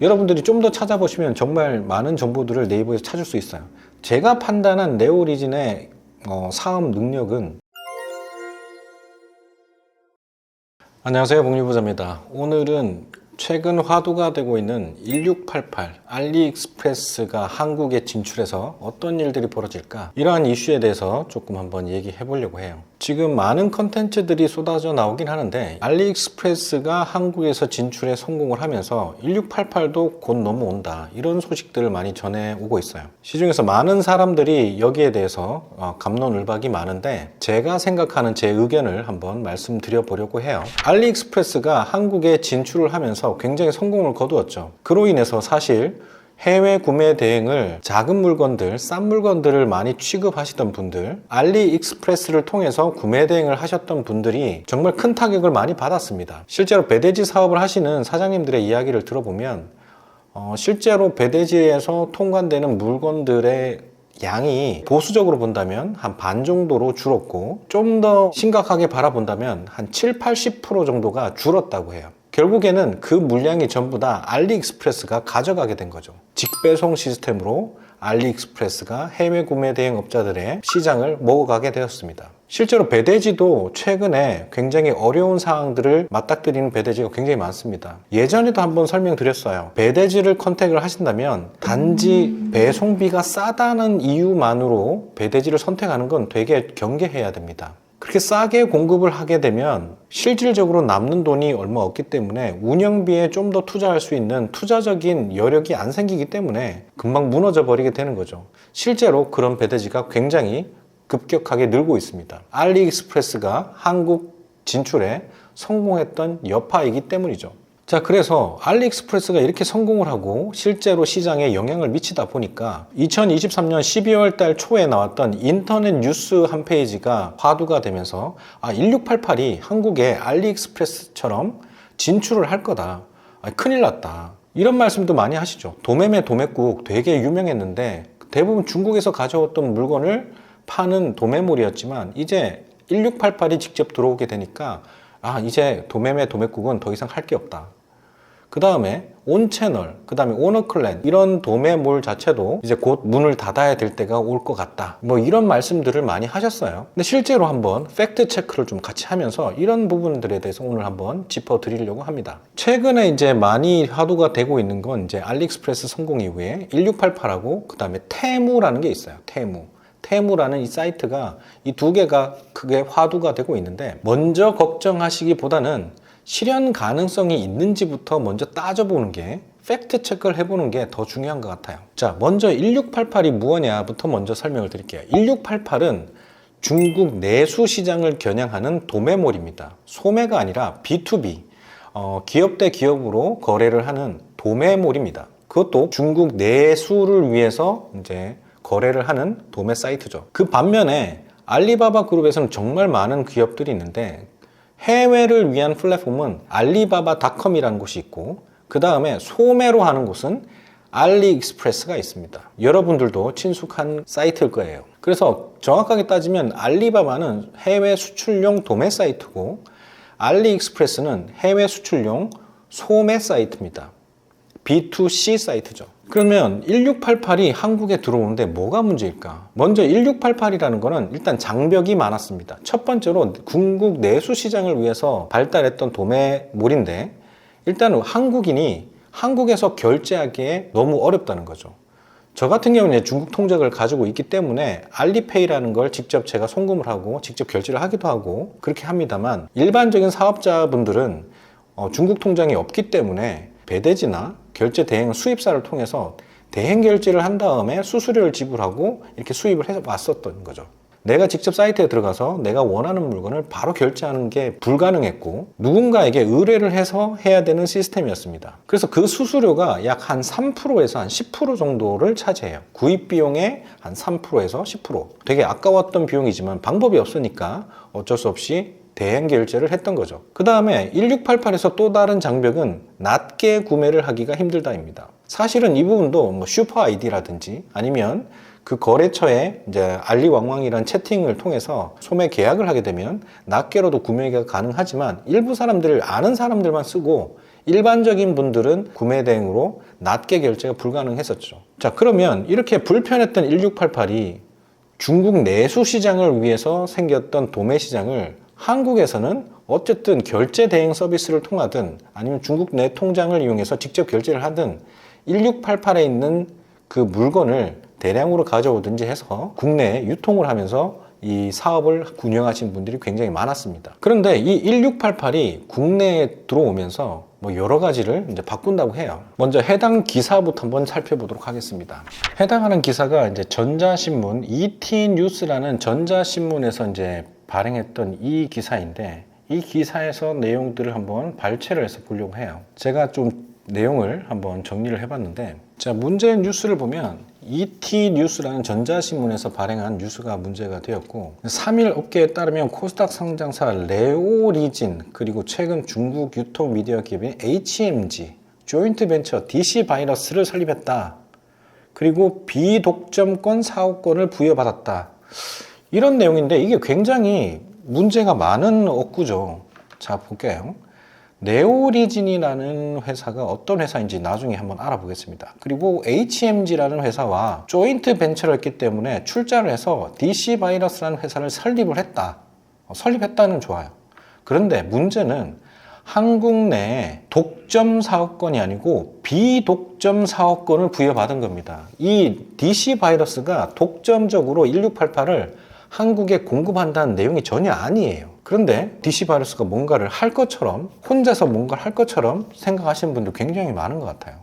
여러분들이 좀 더 찾아보시면 정말 많은 정보들을 네이버에서 찾을 수 있어요. 제가 판단한 네오리진의 사업 능력은, 안녕하세요, 복리부자입니다. 오늘은 최근 화두가 되고 있는 1688 알리익스프레스가 한국에 진출해서 어떤 일들이 벌어질까, 이러한 이슈에 대해서 조금 한번 얘기해 보려고 해요. 지금 많은 컨텐츠들이 쏟아져 나오긴 하는데 알리익스프레스가 한국에서 진출에 성공을 하면서 1688도 곧 넘어온다, 이런 소식들을 많이 전해오고 있어요. 시중에서 많은 사람들이 여기에 대해서 갑론을박이 많은데 제가 생각하는 제 의견을 한번 말씀드려 보려고 해요. 알리익스프레스가 한국에 진출을 하면서 굉장히 성공을 거두었죠. 그로 인해서 사실 해외 구매 대행을 작은 물건들, 싼 물건들을 많이 취급하시던 분들, 알리익스프레스를 통해서 구매 대행을 하셨던 분들이 정말 큰 타격을 많이 받았습니다. 실제로 배대지 사업을 하시는 사장님들의 이야기를 들어보면 실제로 배대지에서 통관되는 물건들의 양이 보수적으로 본다면 한 반 정도로 줄었고, 좀 더 심각하게 바라본다면 한 70-80% 정도가 줄었다고 해요. 결국에는 그 물량이 전부 다 알리익스프레스가 가져가게 된 거죠. 직배송 시스템으로 알리익스프레스가 해외 구매 대행 업자들의 시장을 먹어가게 되었습니다. 실제로 배대지도 최근에 굉장히 어려운 상황들을 맞닥뜨리는 배대지가 굉장히 많습니다. 예전에도 한번 설명드렸어요. 배대지를 컨택을 하신다면 단지 배송비가 싸다는 이유만으로 배대지를 선택하는 건 되게 경계해야 됩니다. 그렇게 싸게 공급을 하게 되면 실질적으로 남는 돈이 얼마 없기 때문에 운영비에 좀 더 투자할 수 있는 투자적인 여력이 안 생기기 때문에 금방 무너져 버리게 되는 거죠. 실제로 그런 배대지가 굉장히 급격하게 늘고 있습니다. 알리익스프레스가 한국 진출에 성공했던 여파이기 때문이죠. 자, 그래서 알리익스프레스가 이렇게 성공을 하고 실제로 시장에 영향을 미치다 보니까 2023년 12월 달 초에 나왔던 인터넷 뉴스 한 페이지가 화두가 되면서 1688이 한국에 알리익스프레스처럼 진출을 할 거다, 큰일 났다, 이런 말씀도 많이 하시죠. 도매매 도매국 되게 유명했는데 대부분 중국에서 가져왔던 물건을 파는 도매물이었지만 이제 1688이 직접 들어오게 되니까 이제 도매매 도매국은 더 이상 할 게 없다. 그 다음에 온채널, 그 다음에 오너클랜, 이런 도매몰 자체도 이제 곧 문을 닫아야 될 때가 올 것 같다, 이런 말씀들을 많이 하셨어요. 근데 실제로 한번 팩트 체크를 좀 같이 하면서 이런 부분들에 대해서 오늘 한번 짚어 드리려고 합니다. 최근에 이제 많이 화두가 되고 있는 건 이제 알리익스프레스 성공 이후에 1688하고 그 다음에 테무라는 게 있어요. 테무라는 이 사이트가, 이 두 개가 크게 화두가 되고 있는데, 먼저 걱정하시기보다는 실현 가능성이 있는지부터 먼저 따져보는 게, 팩트 체크를 해보는 게 더 중요한 것 같아요. 자, 먼저 1688이 무엇냐부터 먼저 설명을 드릴게요. 1688은 중국 내수 시장을 겨냥하는 도매몰입니다. 소매가 아니라 B2B, 기업 대 기업으로 거래를 하는 도매몰입니다. 그것도 중국 내수를 위해서 이제 거래를 하는 도매 사이트죠. 그 반면에 알리바바 그룹에서는 정말 많은 기업들이 있는데, 해외를 위한 플랫폼은 알리바바닷컴이라는 곳이 있고, 그 다음에 소매로 하는 곳은 알리익스프레스가 있습니다. 여러분들도 친숙한 사이트일 거예요. 그래서 정확하게 따지면 알리바바는 해외 수출용 도매 사이트고, 알리익스프레스는 해외 수출용 소매 사이트입니다. B2C 사이트죠. 그러면 1688이 한국에 들어오는데 뭐가 문제일까? 먼저 1688이라는 거는 일단 장벽이 많았습니다. 첫 번째로 중국 내수 시장을 위해서 발달했던 도매몰인데, 일단은 한국인이 한국에서 결제하기에 너무 어렵다는 거죠. 저 같은 경우는 중국 통장을 가지고 있기 때문에 알리페이라는 걸 직접 제가 송금을 하고 직접 결제를 하기도 하고 그렇게 합니다만, 일반적인 사업자분들은 중국 통장이 없기 때문에 배대지나 결제 대행 수입사를 통해서 대행 결제를 한 다음에 수수료를 지불하고 이렇게 수입을 해 왔었던 거죠. 내가 직접 사이트에 들어가서 내가 원하는 물건을 바로 결제하는 게 불가능했고, 누군가에게 의뢰를 해서 해야 되는 시스템이었습니다. 그래서 그 수수료가 약 한 3%에서 한 10% 정도를 차지해요. 구입 비용의 한 3%에서 10%. 되게 아까웠던 비용이지만 방법이 없으니까 어쩔 수 없이 대행 결제를 했던 거죠. 그 다음에 1688에서 또 다른 장벽은 낮게 구매를 하기가 힘들다입니다. 사실은 이 부분도 슈퍼 아이디라든지 아니면 그 거래처에 이제 알리왕왕이라는 채팅을 통해서 소매 계약을 하게 되면 낮게로도 구매가 가능하지만, 일부 사람들, 아는 사람들만 쓰고 일반적인 분들은 구매 대행으로 낮게 결제가 불가능했었죠. 자, 그러면 이렇게 불편했던 1688이 중국 내수 시장을 위해서 생겼던 도매 시장을 한국에서는 어쨌든 결제 대행 서비스를 통하든 아니면 중국 내 통장을 이용해서 직접 결제를 하든 1688에 있는 그 물건을 대량으로 가져오든지 해서 국내에 유통을 하면서 이 사업을 운영하신 분들이 굉장히 많았습니다. 그런데 이 1688이 국내에 들어오면서 뭐 여러 가지를 이제 바꾼다고 해요. 먼저 해당 기사부터 한번 살펴보도록 하겠습니다. 해당하는 기사가 이제 전자신문 ET뉴스라는 전자신문에서 이제 발행했던 이 기사인데, 이 기사에서 내용들을 한번 발췌를 해서 보려고 해요. 제가 좀 내용을 한번 정리를 해봤는데, 자, 문제 뉴스를 보면 ET뉴스라는 전자신문에서 발행한 뉴스가 문제가 되었고, 3일 업계에 따르면 코스닥 상장사 레오리진, 그리고 최근 중국 유통 미디어 기업인 HMG 조인트 벤처 DC 바이러스를 설립했다. 그리고 비독점권 사업권을 부여받았다. 이런 내용인데 이게 굉장히 문제가 많은 어구죠. 자, 볼게요. 네오리진이라는 회사가 어떤 회사인지 나중에 한번 알아보겠습니다. 그리고 HMG라는 회사와 조인트 벤처를 했기 때문에 출자를 해서 DC 바이러스라는 회사를 설립을 했다. 설립했다는 좋아요. 그런데 문제는 한국 내에 독점 사업권이 아니고 비독점 사업권을 부여받은 겁니다. 이 DC 바이러스가 독점적으로 1688을 한국에 공급한다는 내용이 전혀 아니에요. 그런데 DC 바이러스가 뭔가를 할 것처럼, 혼자서 뭔가를 할 것처럼 생각하시는 분들 굉장히 많은 것 같아요.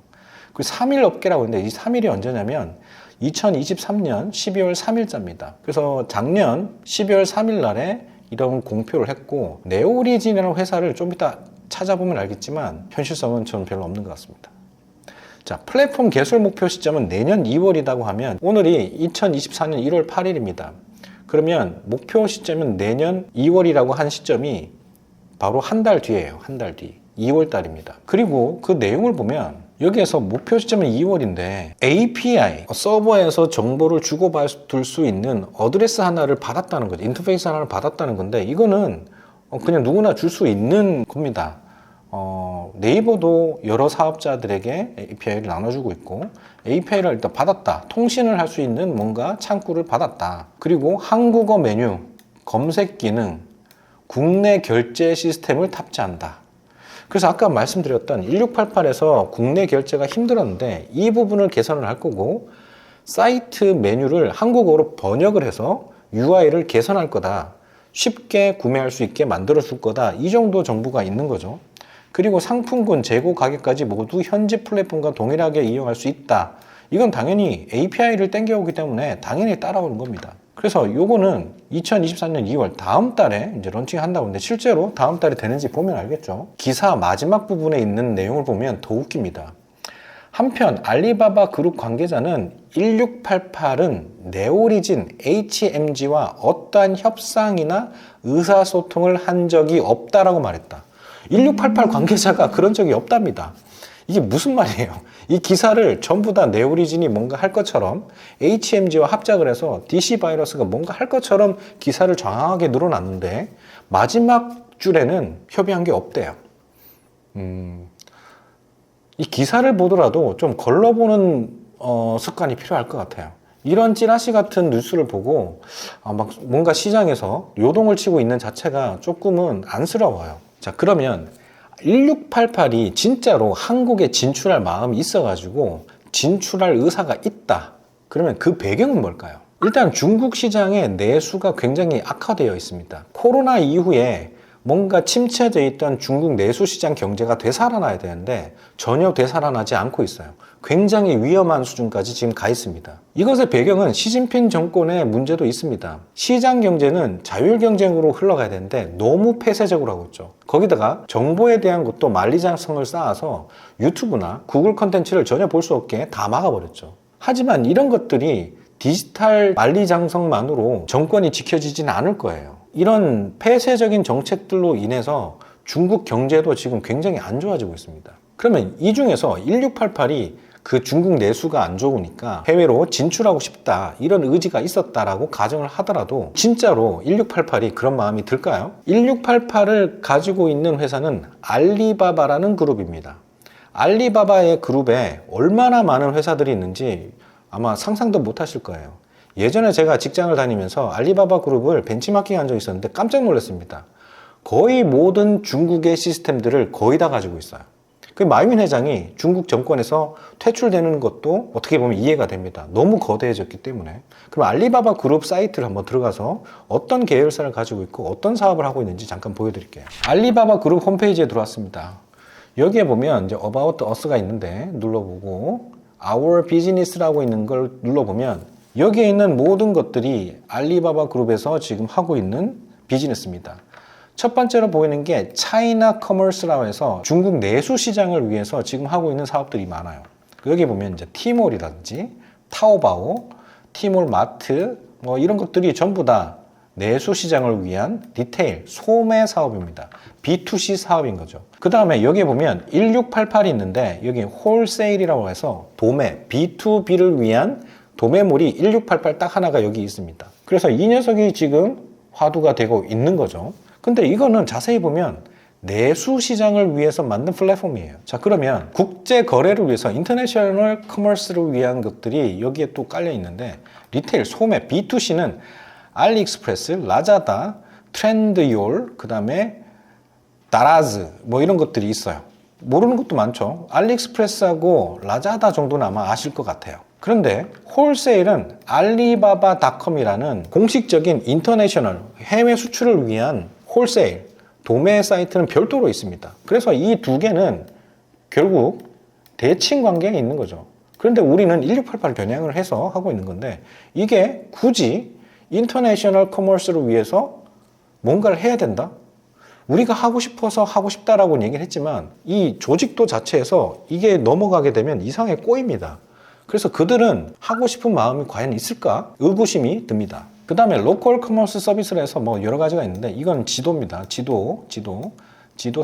그 3일 업계라고 하는데 이 3일이 언제냐면 2023년 12월 3일자입니다. 그래서 작년 12월 3일 날에 이런 공표를 했고, 네오리진이라는 회사를 좀 이따 찾아보면 알겠지만 현실성은 저는 별로 없는 것 같습니다. 자, 플랫폼 개설 목표 시점은 내년 2월이라고 하면 오늘이 2024년 1월 8일입니다. 그러면 목표 시점은 내년 2월이라고 한 시점이 바로 한 달 뒤예요. 한 달 뒤. 2월 달입니다. 그리고 그 내용을 보면 여기에서 목표 시점은 2월인데 API, 서버에서 정보를 주고받을 수 있는 어드레스 하나를 받았다는 거죠. 인터페이스 하나를 받았다는 건데 이거는 그냥 누구나 줄 수 있는 겁니다. 네이버도 여러 사업자들에게 API를 나눠주고 있고, API를 일단 받았다. 통신을 할 수 있는 뭔가 창구를 받았다. 그리고 한국어 메뉴, 검색 기능, 국내 결제 시스템을 탑재한다. 그래서 아까 말씀드렸던 1688에서 국내 결제가 힘들었는데 이 부분을 개선을 할 거고, 사이트 메뉴를 한국어로 번역을 해서 UI를 개선할 거다. 쉽게 구매할 수 있게 만들어 줄 거다. 이 정도 정보가 있는 거죠. 그리고 상품군 재고 가격까지 모두 현지 플랫폼과 동일하게 이용할 수 있다. 이건 당연히 API를 땡겨오기 때문에 당연히 따라오는 겁니다. 그래서 요거는 2024년 2월 다음 달에 이제 런칭한다고 하는데 실제로 다음 달에 되는지 보면 알겠죠. 기사 마지막 부분에 있는 내용을 보면 더 웃깁니다. 한편 알리바바 그룹 관계자는 1688은 네오리진 HMG와 어떠한 협상이나 의사소통을 한 적이 없다라고 말했다. 1688 관계자가 그런 적이 없답니다. 이게 무슨 말이에요? 이 기사를 전부 다 네오리진이 뭔가 할 것처럼 HMG와 합작을 해서 DC 바이러스가 뭔가 할 것처럼 기사를 장황하게 늘어놨는데 마지막 줄에는 협의한 게 없대요. 이 기사를 보더라도 좀 걸러보는 습관이 필요할 것 같아요. 이런 찌라시 같은 뉴스를 보고 막 뭔가 시장에서 요동을 치고 있는 자체가 조금은 안쓰러워요. 자, 그러면 1688이 진짜로 한국에 진출할 마음이 있어가지고 진출할 의사가 있다. 그러면 그 배경은 뭘까요? 일단 중국 시장의 내수가 굉장히 악화되어 있습니다. 코로나 이후에 뭔가 침체되어 있던 중국 내수 시장 경제가 되살아나야 되는데 전혀 되살아나지 않고 있어요. 굉장히 위험한 수준까지 지금 가 있습니다. 이것의 배경은 시진핑 정권의 문제도 있습니다. 시장 경제는 자율 경쟁으로 흘러가야 되는데 너무 폐쇄적으로 하고 있죠. 거기다가 정보에 대한 것도 만리장성을 쌓아서 유튜브나 구글 컨텐츠를 전혀 볼 수 없게 다 막아버렸죠. 하지만 이런 것들이 디지털 만리장성만으로 정권이 지켜지지는 않을 거예요. 이런 폐쇄적인 정책들로 인해서 중국 경제도 지금 굉장히 안 좋아지고 있습니다. 그러면 이 중에서 1688이 그 중국 내수가 안 좋으니까 해외로 진출하고 싶다 이런 의지가 있었다라고 가정을 하더라도 진짜로 1688이 그런 마음이 들까요? 1688을 가지고 있는 회사는 알리바바라는 그룹입니다. 알리바바의 그룹에 얼마나 많은 회사들이 있는지 아마 상상도 못 하실 거예요. 예전에 제가 직장을 다니면서 알리바바 그룹을 벤치마킹 한 적이 있었는데 깜짝 놀랐습니다. 거의 모든 중국의 시스템들을 거의 다 가지고 있어요. 그 마이민 회장이 중국 정권에서 퇴출되는 것도 어떻게 보면 이해가 됩니다. 너무 거대해졌기 때문에. 그럼 알리바바 그룹 사이트를 한번 들어가서 어떤 계열사를 가지고 있고 어떤 사업을 하고 있는지 잠깐 보여드릴게요. 알리바바 그룹 홈페이지에 들어왔습니다. 여기에 보면 이제 About Us가 있는데 눌러보고 Our Business라고 있는 걸 눌러보면 여기에 있는 모든 것들이 알리바바 그룹에서 지금 하고 있는 비즈니스입니다. 첫 번째로 보이는 게 차이나 커머스라고 해서 중국 내수 시장을 위해서 지금 하고 있는 사업들이 많아요. 여기 보면 이제 티몰이라든지 타오바오, 티몰 마트 뭐 이런 것들이 전부 다 내수 시장을 위한 리테일, 소매 사업입니다. B2C 사업인 거죠. 그 다음에 여기에 보면 1688이 있는데 여기 홀세일이라고 해서 도매, B2B를 위한 도매물이 1688 딱 하나가 여기 있습니다. 그래서 이 녀석이 지금 화두가 되고 있는 거죠. 근데 이거는 자세히 보면 내수 시장을 위해서 만든 플랫폼이에요. 자, 그러면 국제 거래를 위해서 인터내셔널 커머스를 위한 것들이 여기에 또 깔려 있는데 리테일, 소매, B2C는 알리익스프레스, 라자다, 트렌드요울, 그 다음에 다라즈 뭐 이런 것들이 있어요. 모르는 것도 많죠. 알리익스프레스하고 라자다 정도는 아마 아실 것 같아요. 그런데 홀세일은 알리바바닷컴이라는 공식적인 인터내셔널 해외 수출을 위한 홀세일, 도매 사이트는 별도로 있습니다. 그래서 이 두 개는 결국 대칭 관계에 있는 거죠. 그런데 우리는 1688 겨냥을 해서 하고 있는 건데 이게 굳이 인터내셔널 커머스를 위해서 뭔가를 해야 된다? 우리가 하고 싶어서 하고 싶다라고 얘기를 했지만 이 조직도 자체에서 이게 넘어가게 되면 이상하게 꼬입니다. 그래서 그들은 하고 싶은 마음이 과연 있을까? 의구심이 듭니다. 그 다음에 로컬 커머스 서비스를 해서 뭐 여러 가지가 있는데 이건 지도입니다. 지도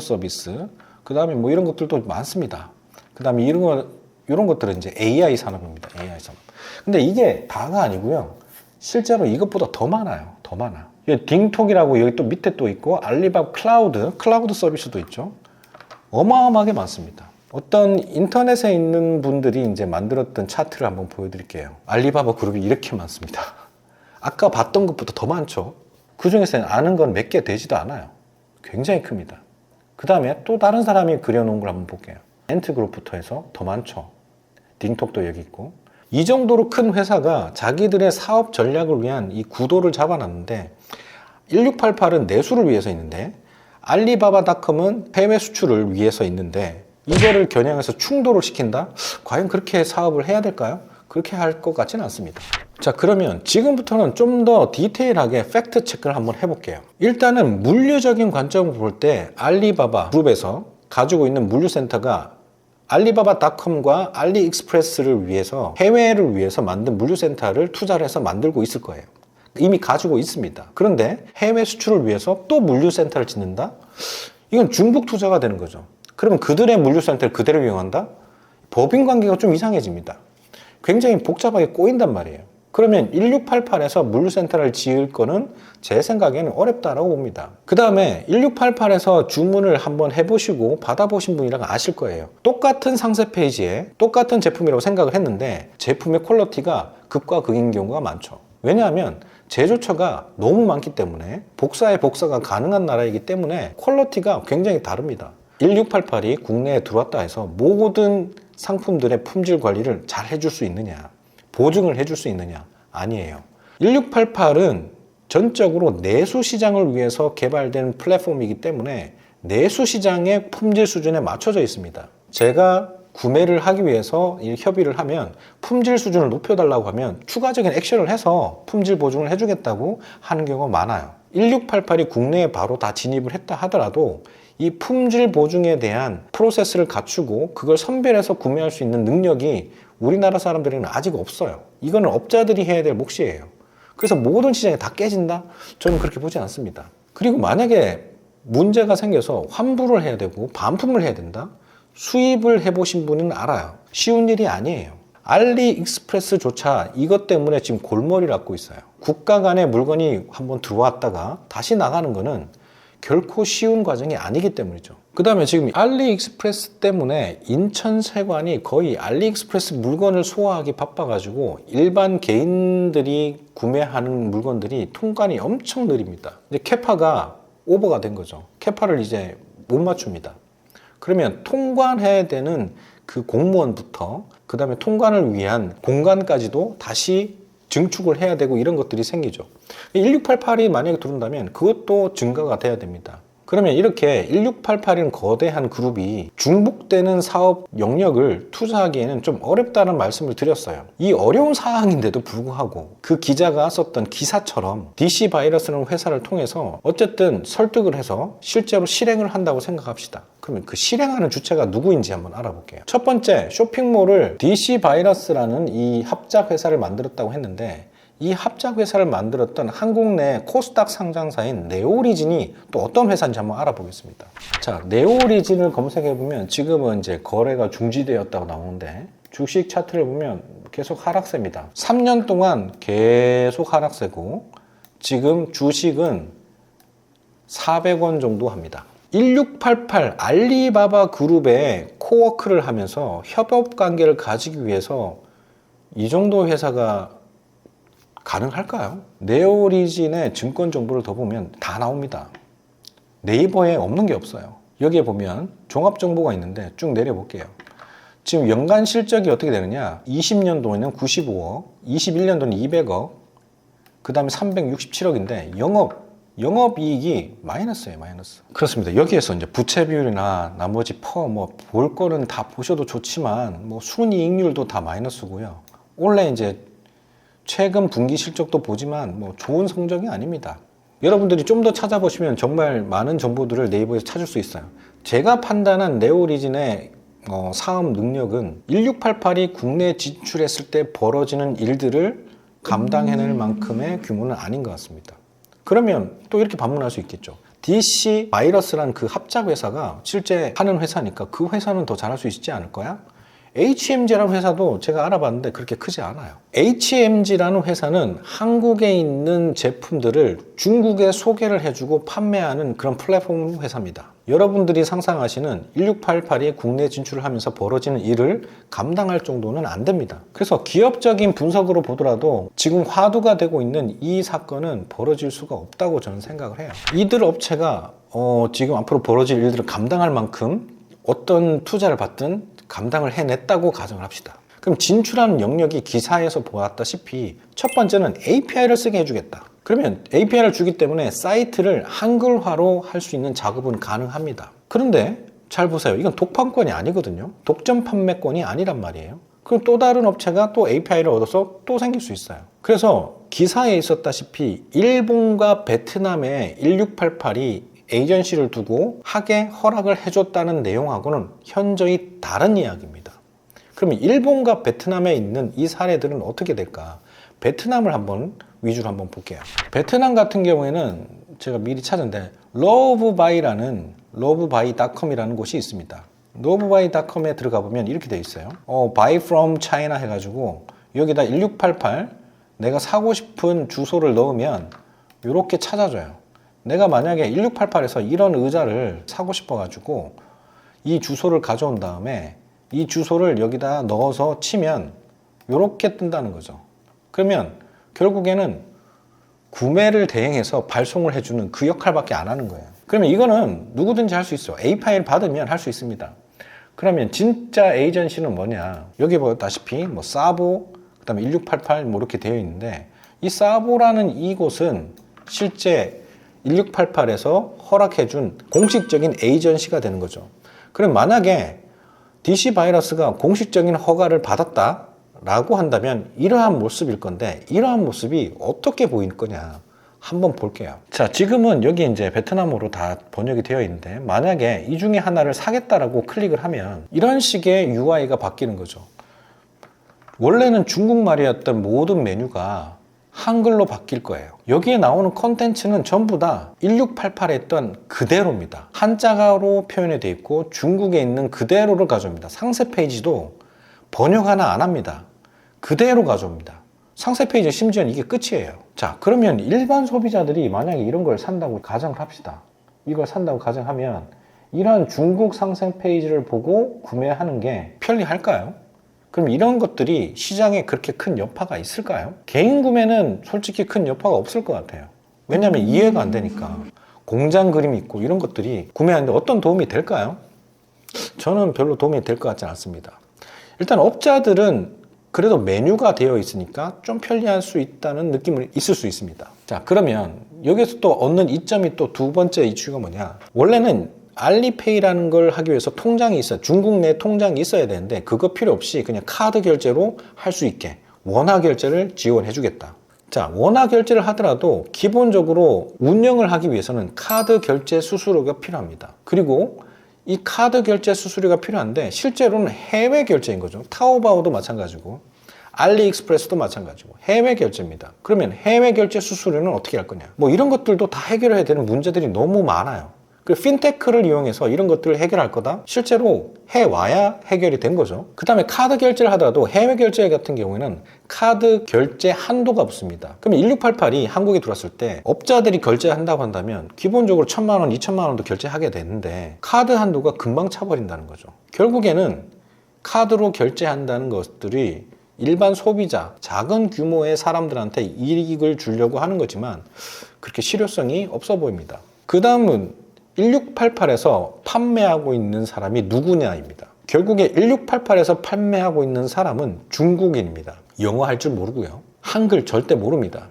서비스. 그 다음에 뭐 이런 것들도 많습니다. 그 다음에 이런 것들은 이제 AI 산업입니다. AI 산업. 근데 이게 다가 아니고요. 실제로 이것보다 더 많아요. 더 많아. 딩톡이라고 여기 또 밑에 또 있고 알리바바 클라우드 서비스도 있죠. 어마어마하게 많습니다. 어떤 인터넷에 있는 분들이 이제 만들었던 차트를 한번 보여드릴게요. 알리바바 그룹이 이렇게 많습니다. 아까 봤던 것보다 더 많죠. 그 중에서 아는 건 몇 개 되지도 않아요. 굉장히 큽니다. 그 다음에 또 다른 사람이 그려놓은 걸 한번 볼게요. 엔트그룹부터 해서 더 많죠. 딩톡도 여기 있고. 이 정도로 큰 회사가 자기들의 사업 전략을 위한 이 구도를 잡아놨는데 1688은 내수를 위해서 있는데 알리바바닷컴은 해외 수출을 위해서 있는데 이거를 겨냥해서 충돌을 시킨다? 과연 그렇게 사업을 해야 될까요? 그렇게 할 것 같지는 않습니다. 자, 그러면 지금부터는 좀 더 디테일하게 팩트 체크를 한번 해볼게요. 일단은 물류적인 관점을 볼 때 알리바바 그룹에서 가지고 있는 물류센터가 알리바바닷컴과 알리익스프레스를 위해서 해외를 위해서 만든 물류센터를 투자를 해서 만들고 있을 거예요. 이미 가지고 있습니다. 그런데 해외 수출을 위해서 또 물류센터를 짓는다? 이건 중복 투자가 되는 거죠. 그러면 그들의 물류센터를 그대로 이용한다? 법인 관계가 좀 이상해집니다. 굉장히 복잡하게 꼬인단 말이에요. 그러면 1688에서 물류센터를 지을 거는 제 생각에는 어렵다라고 봅니다. 그 다음에 1688에서 주문을 한번 해보시고 받아보신 분이라면 아실 거예요. 똑같은 상세 페이지에 똑같은 제품이라고 생각을 했는데 제품의 퀄리티가 극과 극인 경우가 많죠. 왜냐하면 제조처가 너무 많기 때문에 복사에 복사가 가능한 나라이기 때문에 퀄리티가 굉장히 다릅니다. 1688이 국내에 들어왔다 해서 모든 상품들의 품질 관리를 잘 해줄 수 있느냐, 보증을 해줄 수 있느냐? 아니에요. 1688은 전적으로 내수 시장을 위해서 개발된 플랫폼이기 때문에 내수 시장의 품질 수준에 맞춰져 있습니다. 제가 구매를 하기 위해서 협의를 하면 품질 수준을 높여달라고 하면 추가적인 액션을 해서 품질 보증을 해주겠다고 하는 경우가 많아요. 1688이 국내에 바로 다 진입을 했다 하더라도 이 품질 보증에 대한 프로세스를 갖추고 그걸 선별해서 구매할 수 있는 능력이 우리나라 사람들에게는 아직 없어요. 이거는 업자들이 해야 될 몫이에요. 그래서 모든 시장이 다 깨진다? 저는 그렇게 보지 않습니다. 그리고 만약에 문제가 생겨서 환불을 해야 되고 반품을 해야 된다? 수입을 해보신 분은 알아요. 쉬운 일이 아니에요. 알리익스프레스조차 이것 때문에 지금 골머리를 앓고 있어요. 국가 간에 물건이 한번 들어왔다가 다시 나가는 거는 결코 쉬운 과정이 아니기 때문이죠. 그 다음에 지금 알리익스프레스 때문에 인천세관이 거의 알리익스프레스 물건을 소화하기 바빠가지고 일반 개인들이 구매하는 물건들이 통관이 엄청 느립니다. 이제 캐파가 오버가 된 거죠. 캐파를 이제 못 맞춥니다. 그러면 통관해야 되는 그 공무원부터 그 다음에 통관을 위한 공간까지도 다시 증축을 해야 되고 이런 것들이 생기죠. 1688이 만약에 들어온다면 그것도 증가가 돼야 됩니다. 그러면 이렇게 1688이라는 거대한 그룹이 중복되는 사업 영역을 투자하기에는 좀 어렵다는 말씀을 드렸어요. 이 어려운 사항인데도 불구하고 그 기자가 썼던 기사처럼 DC 바이러스라는 회사를 통해서 어쨌든 설득을 해서 실제로 실행을 한다고 생각합시다. 그러면 그 실행하는 주체가 누구인지 한번 알아볼게요. 첫 번째, 쇼핑몰을 DC 바이러스라는 이 합작 회사를 만들었다고 했는데 이 합작 회사를 만들었던 한국 내 코스닥 상장사인 네오리진이 또 어떤 회사인지 한번 알아보겠습니다. 자, 네오리진을 검색해보면 지금은 이제 거래가 중지되었다고 나오는데 주식 차트를 보면 계속 하락세입니다. 3년 동안 계속 하락세고 지금 주식은 400원 정도 합니다. 1688 알리바바 그룹의 코워크를 하면서 협업 관계를 가지기 위해서 이 정도 회사가 가능할까요? 네오리진의 증권 정보를 더 보면 다 나옵니다. 네이버에 없는 게 없어요. 여기에 보면 종합 정보가 있는데 쭉 내려볼게요. 지금 연간 실적이 어떻게 되느냐? 20년도에는 95억, 21년도는 200억, 그 다음에 367억인데 영업이익이 마이너스예요, 마이너스. 그렇습니다. 여기에서 이제 부채 비율이나 나머지 볼 거는 다 보셔도 좋지만 순이익률도 다 마이너스고요. 원래 이제 최근 분기 실적도 보지만 좋은 성적이 아닙니다. 여러분들이 좀 더 찾아보시면 정말 많은 정보들을 네이버에서 찾을 수 있어요. 제가 판단한 네오리진의 사업 능력은 1688이 국내 진출했을 때 벌어지는 일들을 감당해낼 만큼의 규모는 아닌 것 같습니다. 그러면 또 이렇게 반문할 수 있겠죠. DC 바이러스란 그 합작 회사가 실제 하는 회사니까 그 회사는 더 잘할 수 있지 않을 거야? HMG라는 회사도 제가 알아봤는데 그렇게 크지 않아요. HMG라는 회사는 한국에 있는 제품들을 중국에 소개를 해주고 판매하는 그런 플랫폼 회사입니다. 여러분들이 상상하시는 1688이 국내 진출을 하면서 벌어지는 일을 감당할 정도는 안 됩니다. 그래서 기업적인 분석으로 보더라도 지금 화두가 되고 있는 이 사건은 벌어질 수가 없다고 저는 생각을 해요. 이들 업체가 지금 앞으로 벌어질 일들을 감당할 만큼 어떤 투자를 받든 감당을 해냈다고 가정을 합시다. 그럼 진출하는 영역이 기사에서 보았다시피 첫 번째는 API를 쓰게 해주겠다. 그러면 API를 주기 때문에 사이트를 한글화로 할 수 있는 작업은 가능합니다. 그런데 잘 보세요. 이건 독판권이 아니거든요. 독점 판매권이 아니란 말이에요. 그럼 또 다른 업체가 또 API를 얻어서 또 생길 수 있어요. 그래서 기사에 있었다시피 일본과 베트남의 1688이 에이전시를 두고 하게 허락을 해줬다는 내용하고는 현저히 다른 이야기입니다. 그러면 일본과 베트남에 있는 이 사례들은 어떻게 될까? 베트남을 위주로 한번 볼게요. 베트남 같은 경우에는 제가 미리 찾은데 lovebuy.com이라는 곳이 있습니다. lovebuy.com에 들어가 보면 이렇게 돼 있어요. buy from China 해가지고 여기다 1688 내가 사고 싶은 주소를 넣으면 이렇게 찾아줘요. 내가 만약에 1688에서 이런 의자를 사고 싶어가지고 이 주소를 가져온 다음에 이 주소를 여기다 넣어서 치면 이렇게 뜬다는 거죠. 그러면 결국에는 구매를 대행해서 발송을 해주는 그 역할밖에 안 하는 거예요. 그러면 이거는 누구든지 할 수 있어. API를 받으면 할 수 있습니다. 그러면 진짜 에이전시는 뭐냐? 여기 보다시피 사보, 그 다음에 1688 이렇게 되어 있는데 이 사보라는 이곳은 실제 1688에서 허락해준 공식적인 에이전시가 되는 거죠. 그럼 만약에 DC 바이러스가 공식적인 허가를 받았다라고 한다면 이러한 모습일 건데 이러한 모습이 어떻게 보일 거냐 한번 볼게요. 자, 지금은 여기 이제 베트남어로 다 번역이 되어 있는데 만약에 이 중에 하나를 사겠다라고 클릭을 하면 이런 식의 UI가 바뀌는 거죠. 원래는 중국말이었던 모든 메뉴가 한글로 바뀔 거예요. 여기에 나오는 컨텐츠는 전부 다 1688에 했던 그대로입니다. 한자가로 표현이 되어 있고 중국에 있는 그대로를 가져옵니다. 상세 페이지도 번역 하나 안 합니다. 그대로 가져옵니다. 상세 페이지 심지어는 이게 끝이에요. 자, 그러면 일반 소비자들이 만약에 이런 걸 산다고 가정을 합시다. 이걸 산다고 가정하면 이런 중국 상세 페이지를 보고 구매하는 게 편리할까요? 그럼 이런 것들이 시장에 그렇게 큰 여파가 있을까요? 개인 구매는 솔직히 큰 여파가 없을 것 같아요. 왜냐하면 이해가 안 되니까. 공장 그림이 있고 이런 것들이 구매하는데 어떤 도움이 될까요? 저는 별로 도움이 될 것 같지 않습니다. 일단 업자들은 그래도 메뉴가 되어 있으니까 좀 편리할 수 있다는 느낌이 있을 수 있습니다. 자, 그러면 여기서 또 얻는 이점이 또 두 번째 이슈가 뭐냐? 원래는 알리페이라는 걸 하기 위해서 통장이 있어요. 중국 내 통장이 있어야 되는데 그거 필요 없이 그냥 카드 결제로 할 수 있게 원화 결제를 지원해 주겠다. 자, 원화 결제를 하더라도 기본적으로 운영을 하기 위해서는 카드 결제 수수료가 필요합니다. 그리고 이 카드 결제 수수료가 필요한데 실제로는 해외 결제인 거죠. 타오바오도 마찬가지고 알리익스프레스도 마찬가지고 해외 결제입니다. 그러면 해외 결제 수수료는 어떻게 할 거냐? 뭐 이런 것들도 다 해결해야 되는 문제들이 너무 많아요. 그 핀테크를 이용해서 이런 것들을 해결할 거다? 실제로 해와야 해결이 된 거죠. 그 다음에 카드 결제를 하더라도 해외 결제 같은 경우에는 카드 결제 한도가 없습니다. 그럼 1688이 한국에 들어왔을 때 업자들이 결제한다고 한다면 기본적으로 1,000만 원, 2,000만 원도 결제하게 되는데 카드 한도가 금방 차버린다는 거죠. 결국에는 카드로 결제한다는 것들이 일반 소비자, 작은 규모의 사람들한테 이익을 주려고 하는 거지만 그렇게 실효성이 없어 보입니다. 그 다음은 1688에서 판매하고 있는 사람이 누구냐입니다. 결국에 1688에서 판매하고 있는 사람은 중국인입니다. 영어 할 줄 모르고요. 한글 절대 모릅니다.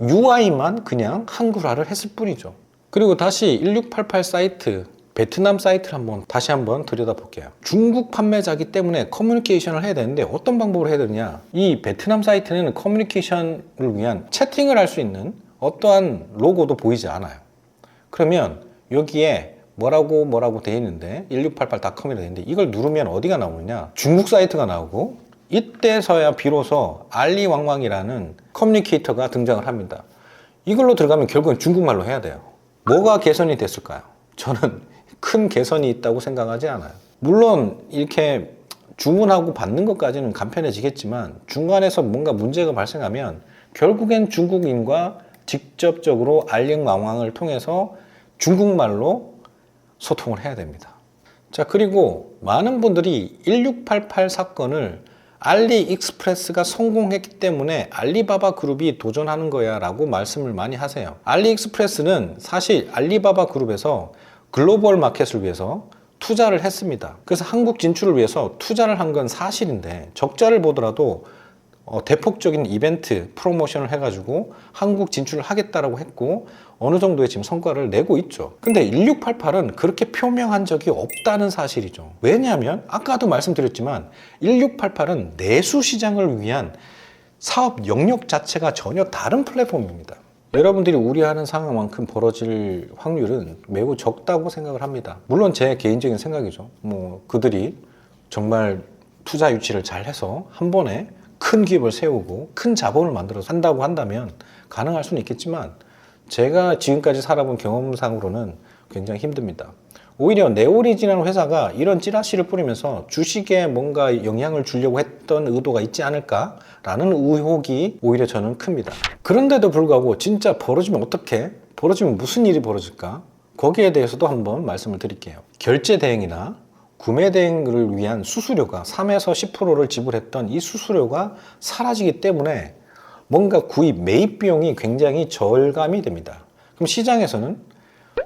UI만 그냥 한글화를 했을 뿐이죠. 그리고 다시 1688 사이트, 베트남 사이트를 다시 한번 들여다볼게요. 중국 판매자이기 때문에 커뮤니케이션을 해야 되는데 어떤 방법으로 해야 되느냐? 이 베트남 사이트는 커뮤니케이션을 위한 채팅을 할 수 있는 어떠한 로고도 보이지 않아요. 그러면 여기에 뭐라고 되어 있는데 1688.com이라 되어 있는데 이걸 누르면 어디가 나오느냐? 중국 사이트가 나오고 이때서야 비로소 알리왕왕이라는 커뮤니케이터가 등장을 합니다. 이걸로 들어가면 결국은 중국말로 해야 돼요. 뭐가 개선이 됐을까요? 저는 큰 개선이 있다고 생각하지 않아요. 물론 이렇게 주문하고 받는 것까지는 간편해지겠지만 중간에서 뭔가 문제가 발생하면 결국엔 중국인과 직접적으로 알리왕왕을 통해서 중국말로 소통을 해야 됩니다. 자, 그리고 많은 분들이 1688 사건을 알리익스프레스가 성공했기 때문에 알리바바 그룹이 도전하는 거야 라고 말씀을 많이 하세요. 알리익스프레스는 사실 알리바바 그룹에서 글로벌 마켓을 위해서 투자를 했습니다. 그래서 한국 진출을 위해서 투자를 한 건 사실인데 적자를 보더라도 대폭적인 이벤트 프로모션을 해가지고 한국 진출을 하겠다라고 했고 어느 정도의 지금 성과를 내고 있죠. 근데 1688은 그렇게 표명한 적이 없다는 사실이죠. 왜냐하면 아까도 말씀드렸지만 1688은 내수 시장을 위한 사업 영역 자체가 전혀 다른 플랫폼입니다. 여러분들이 우려하는 상황만큼 벌어질 확률은 매우 적다고 생각을 합니다. 물론 제 개인적인 생각이죠. 그들이 정말 투자 유치를 잘 해서 한 번에 큰 기업을 세우고 큰 자본을 만들어서 한다고 한다면 가능할 수는 있겠지만 제가 지금까지 살아본 경험상으로는 굉장히 힘듭니다. 오히려 네오리지라는 회사가 이런 찌라시를 뿌리면서 주식에 뭔가 영향을 주려고 했던 의도가 있지 않을까라는 의혹이 오히려 저는 큽니다. 그런데도 불구하고 진짜 벌어지면 어떻게? 벌어지면 무슨 일이 벌어질까? 거기에 대해서도 한번 말씀을 드릴게요. 결제 대행이나 구매 대행을 위한 수수료가 3에서 10%를 지불했던 이 수수료가 사라지기 때문에 뭔가 구입, 매입 비용이 굉장히 절감이 됩니다. 그럼 시장에서는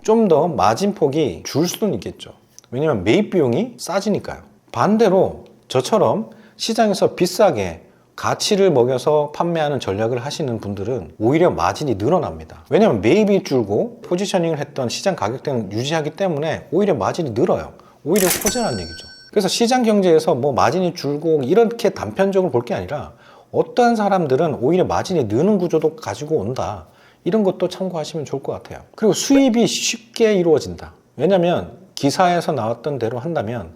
좀 더 마진폭이 줄 수는 있겠죠. 왜냐하면 매입 비용이 싸지니까요. 반대로 저처럼 시장에서 비싸게 가치를 먹여서 판매하는 전략을 하시는 분들은 오히려 마진이 늘어납니다. 왜냐하면 매입이 줄고 포지셔닝을 했던 시장 가격대는 유지하기 때문에 오히려 마진이 늘어요. 오히려 호재라는 얘기죠. 그래서 시장 경제에서 마진이 줄고 이렇게 단편적으로 볼 게 아니라 어떠한 사람들은 오히려 마진이 느는 구조도 가지고 온다. 이런 것도 참고하시면 좋을 것 같아요. 그리고 수입이 쉽게 이루어진다. 왜냐하면 기사에서 나왔던 대로 한다면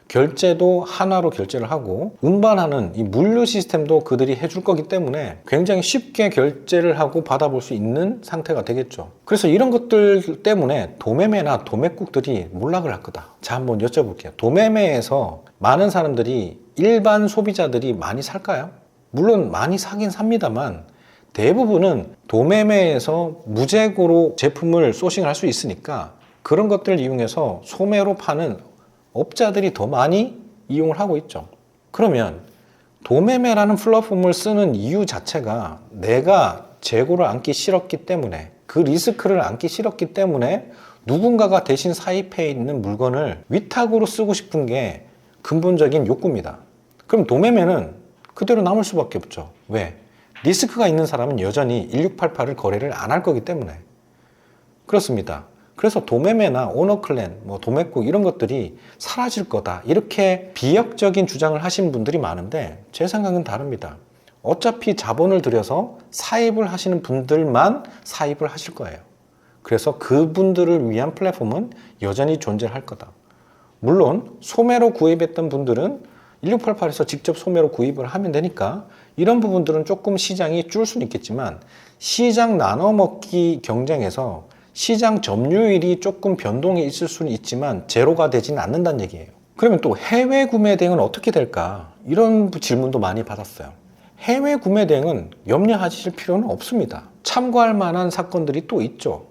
결제도 하나로 결제를 하고 운반하는 이 물류 시스템도 그들이 해줄 거기 때문에 굉장히 쉽게 결제를 하고 받아볼 수 있는 상태가 되겠죠. 그래서 이런 것들 때문에 도매매나 도매국들이 몰락을 할 거다. 자, 한번 여쭤볼게요. 도매매에서 많은 사람들이 일반 소비자들이 많이 살까요? 물론 많이 사긴 삽니다만 대부분은 도매매에서 무재고로 제품을 소싱할 수 있으니까 그런 것들을 이용해서 소매로 파는 업자들이 더 많이 이용을 하고 있죠. 그러면 도매매라는 플랫폼을 쓰는 이유 자체가 내가 재고를 안기 싫었기 때문에, 그 리스크를 안기 싫었기 때문에 누군가가 대신 사입해 있는 물건을 위탁으로 쓰고 싶은 게 근본적인 욕구입니다. 그럼 도매매는 그대로 남을 수밖에 없죠. 왜? 리스크가 있는 사람은 여전히 1688을 거래를 안 할 거기 때문에 그렇습니다. 그래서 도매매나 오너클랜, 도매국 이런 것들이 사라질 거다, 이렇게 비약적인 주장을 하신 분들이 많은데 제 생각은 다릅니다. 어차피 자본을 들여서 사입을 하시는 분들만 사입을 하실 거예요. 그래서 그분들을 위한 플랫폼은 여전히 존재할 거다. 물론 소매로 구입했던 분들은 1688에서 직접 소매로 구입을 하면 되니까 이런 부분들은 조금 시장이 줄 수는 있겠지만, 시장 나눠먹기 경쟁에서 시장 점유율이 조금 변동이 있을 수는 있지만 제로가 되지는 않는다는 얘기예요. 그러면 또 해외 구매 대행은 어떻게 될까? 이런 질문도 많이 받았어요. 해외 구매 대행은 염려하실 필요는 없습니다. 참고할 만한 사건들이 또 있죠.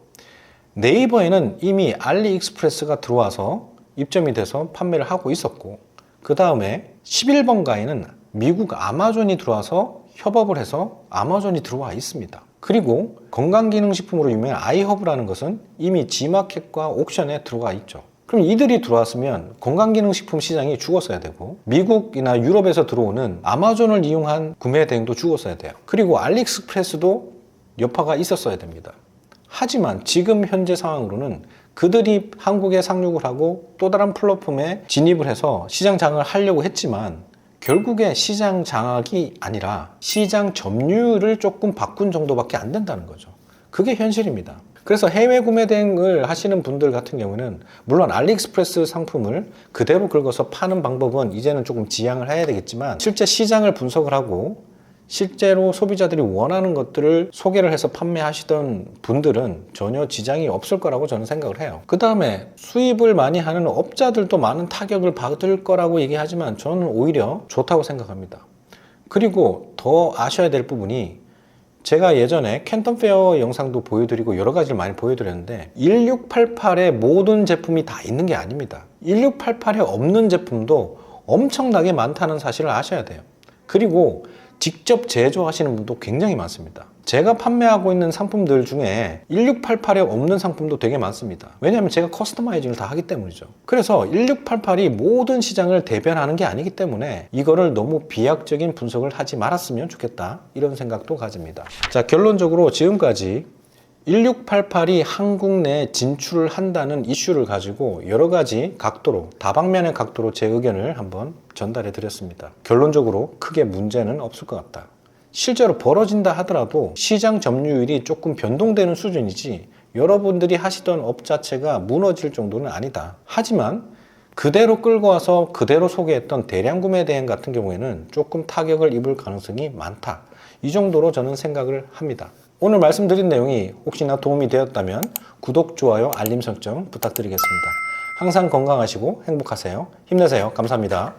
네이버에는 이미 알리익스프레스가 들어와서 입점이 돼서 판매를 하고 있었고, 그 다음에 11번가에는 미국 아마존이 들어와서 협업을 해서 아마존이 들어와 있습니다. 그리고 건강기능식품으로 유명한 아이허브라는 것은 이미 G마켓과 옥션에 들어가 있죠. 그럼 이들이 들어왔으면 건강기능식품 시장이 죽었어야 되고, 미국이나 유럽에서 들어오는 아마존을 이용한 구매 대행도 죽었어야 돼요. 그리고 알리익스프레스도 여파가 있었어야 됩니다. 하지만 지금 현재 상황으로는 그들이 한국에 상륙을 하고 또 다른 플랫폼에 진입을 해서 시장 장악을 하려고 했지만 결국에 시장 장악이 아니라 시장 점유율을 조금 바꾼 정도밖에 안 된다는 거죠. 그게 현실입니다. 그래서 해외 구매 대행을 하시는 분들 같은 경우는 물론 알리익스프레스 상품을 그대로 긁어서 파는 방법은 이제는 조금 지양을 해야 되겠지만, 실제 시장을 분석을 하고 실제로 소비자들이 원하는 것들을 소개를 해서 판매하시던 분들은 전혀 지장이 없을 거라고 저는 생각을 해요. 그 다음에 수입을 많이 하는 업자들도 많은 타격을 받을 거라고 얘기하지만 저는 오히려 좋다고 생각합니다. 그리고 더 아셔야 될 부분이, 제가 예전에 캔턴 페어 영상도 보여드리고 여러 가지를 많이 보여드렸는데 1688에 모든 제품이 다 있는 게 아닙니다. 1688에 없는 제품도 엄청나게 많다는 사실을 아셔야 돼요. 그리고 직접 제조하시는 분도 굉장히 많습니다. 제가 판매하고 있는 상품들 중에 1688에 없는 상품도 되게 많습니다. 왜냐하면 제가 커스터마이징을 다 하기 때문이죠. 그래서 1688이 모든 시장을 대변하는 게 아니기 때문에 이거를 너무 비약적인 분석을 하지 말았으면 좋겠다, 이런 생각도 가집니다. 자, 결론적으로 지금까지 1688이 한국 내에 진출을 한다는 이슈를 가지고 여러 가지 각도로, 다방면의 각도로 제 의견을 한번 전달해 드렸습니다. 결론적으로 크게 문제는 없을 것 같다. 실제로 벌어진다 하더라도 시장 점유율이 조금 변동되는 수준이지 여러분들이 하시던 업 자체가 무너질 정도는 아니다. 하지만 그대로 끌고 와서 그대로 소개했던 대량 구매 대행 같은 경우에는 조금 타격을 입을 가능성이 많다. 이 정도로 저는 생각을 합니다. 오늘 말씀드린 내용이 혹시나 도움이 되었다면 구독, 좋아요, 알림 설정 부탁드리겠습니다. 항상 건강하시고 행복하세요. 힘내세요. 감사합니다.